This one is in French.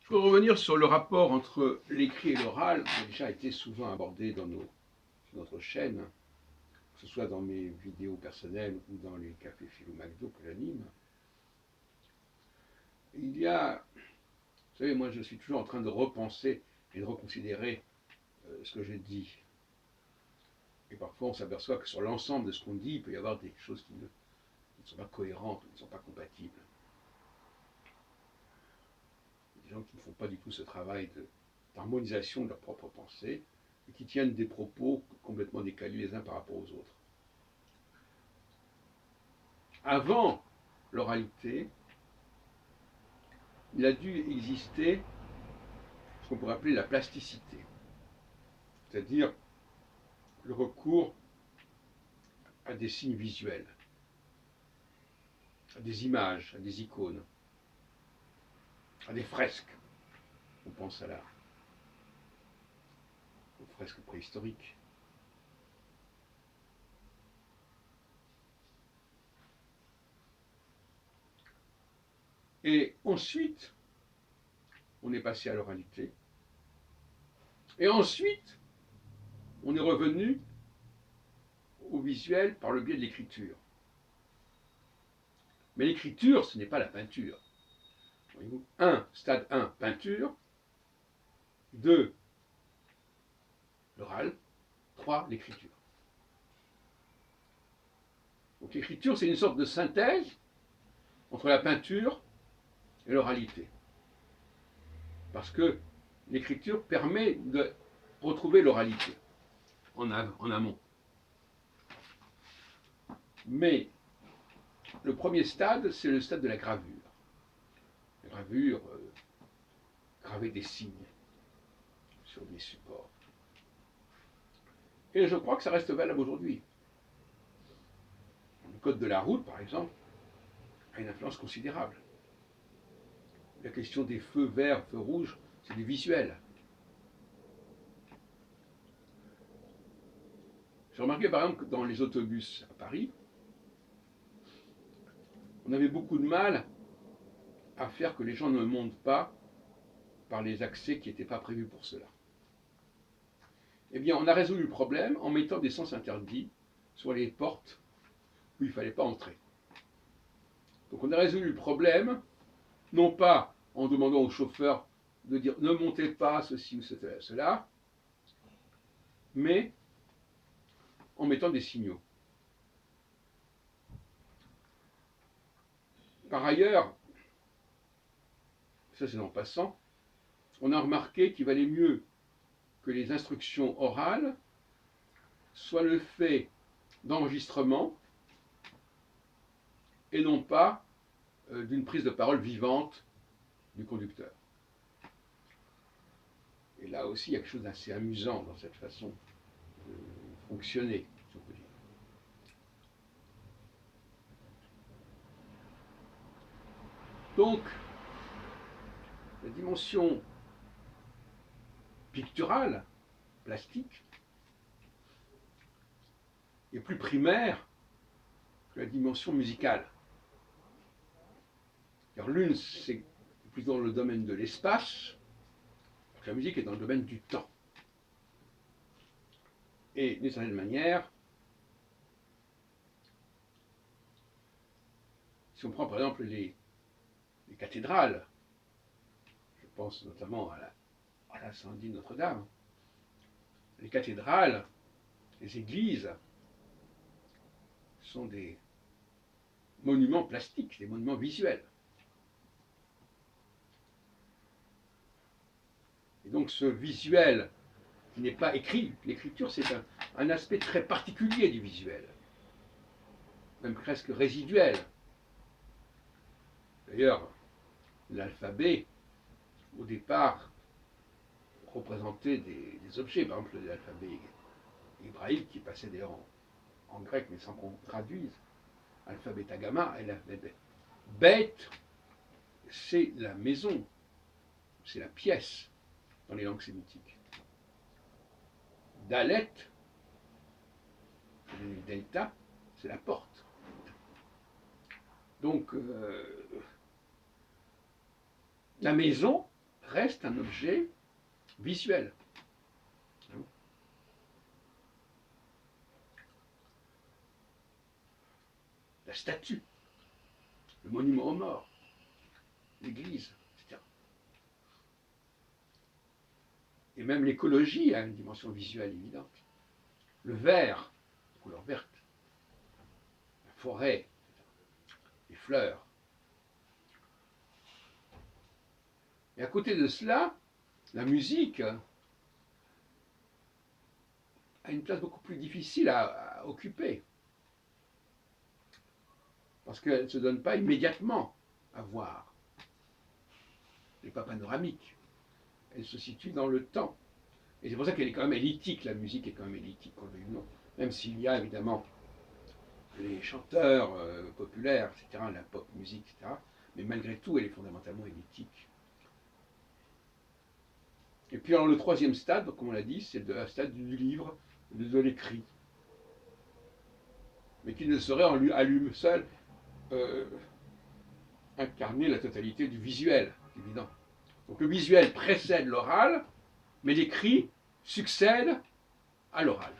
Pour revenir sur le rapport entre l'écrit et l'oral, qui a déjà été souvent abordé dans notre chaîne, que ce soit dans mes vidéos personnelles ou dans les cafés philo McDo que j'anime, il y a, vous savez, moi je suis toujours en train de repenser et de reconsidérer ce que j'ai dit. Et parfois on s'aperçoit que sur l'ensemble de ce qu'on dit, il peut y avoir des choses qui ne sont pas cohérentes, qui ne sont pas compatibles. Des gens qui ne font pas du tout ce travail d'harmonisation de leur propre pensée et qui tiennent des propos complètement décalés les uns par rapport aux autres. Avant l'oralité, il a dû exister ce qu'on pourrait appeler la plasticité, c'est-à-dire le recours à des signes visuels, à des images, à des icônes, à des fresques. On pense aux fresques préhistoriques. Et ensuite, on est passé à l'oralité. Et ensuite, on est revenu au visuel par le biais de l'écriture. Mais l'écriture, ce n'est pas la peinture. Voyez-vous, stade 1, peinture. 2, l'oral. 3, l'écriture. Donc l'écriture, c'est une sorte de synthèse entre la peinture et l'oralité. Parce que l'écriture permet de retrouver l'oralité en amont. Mais le premier stade, c'est le stade de la gravure. La gravure, graver des signes sur des supports. Et je crois que ça reste valable aujourd'hui. Le code de la route, par exemple, a une influence considérable. La question des feux verts, feux rouges, c'est du visuel. J'ai remarqué par exemple que dans les autobus à Paris, on avait beaucoup de mal à faire que les gens ne montent pas par les accès qui n'étaient pas prévus pour cela. Eh bien, on a résolu le problème en mettant des sens interdits sur les portes où il ne fallait pas entrer. Donc on a résolu le problème, non pas en demandant au chauffeur de dire ne montez pas ceci ou cela, mais en mettant des signaux. Par ailleurs, ça c'est en passant, on a remarqué qu'il valait mieux que les instructions orales soient le fait d'enregistrement et non pas d'une prise de parole vivante du conducteur. Et là aussi, il y a quelque chose d'assez amusant dans cette façon de fonctionner, si on peut dire. Donc, la dimension picturale, plastique, est plus primaire que la dimension musicale. Car l'une, c'est plutôt dans le domaine de l'espace, la musique est dans le domaine du temps. Et d'une certaine manière, si on prend par exemple les cathédrales, je pense notamment à l'incendie de Notre-Dame, les cathédrales, les églises sont des monuments plastiques, des monuments visuels. Et donc ce visuel qui n'est pas écrit, l'écriture c'est un aspect très particulier du visuel, même presque résiduel. D'ailleurs, l'alphabet, au départ, représentait des objets, par exemple l'alphabet hébraïque qui passait d'ailleurs en grec, mais sans qu'on traduise, alpha, bêta, gamma, et l'alphabet bête, c'est la maison, c'est la pièce dans les langues sémitiques. Dalet, delta, c'est la porte. Donc, la maison, reste un objet visuel. La statue, le monument aux morts, l'église, etc. Et même l'écologie a une dimension visuelle évidente. Le vert, couleur verte, la forêt, les fleurs. Et à côté de cela, la musique a une place beaucoup plus difficile à occuper. Parce qu'elle ne se donne pas immédiatement à voir. Elle n'est pas panoramique. Elle se situe dans le temps. Et c'est pour ça qu'elle est quand même elliptique, la musique est quand même elliptique, qu'on le veuille ou non. Même s'il y a évidemment les chanteurs populaires, etc., la pop musique, etc., mais malgré tout, elle est fondamentalement elliptique. Et puis alors le troisième stade, comme on l'a dit, c'est le stade du livre, de l'écrit. Mais qui ne saurait à lui seul incarner la totalité du visuel, c'est évident. Donc le visuel précède l'oral, mais l'écrit succède à l'oral.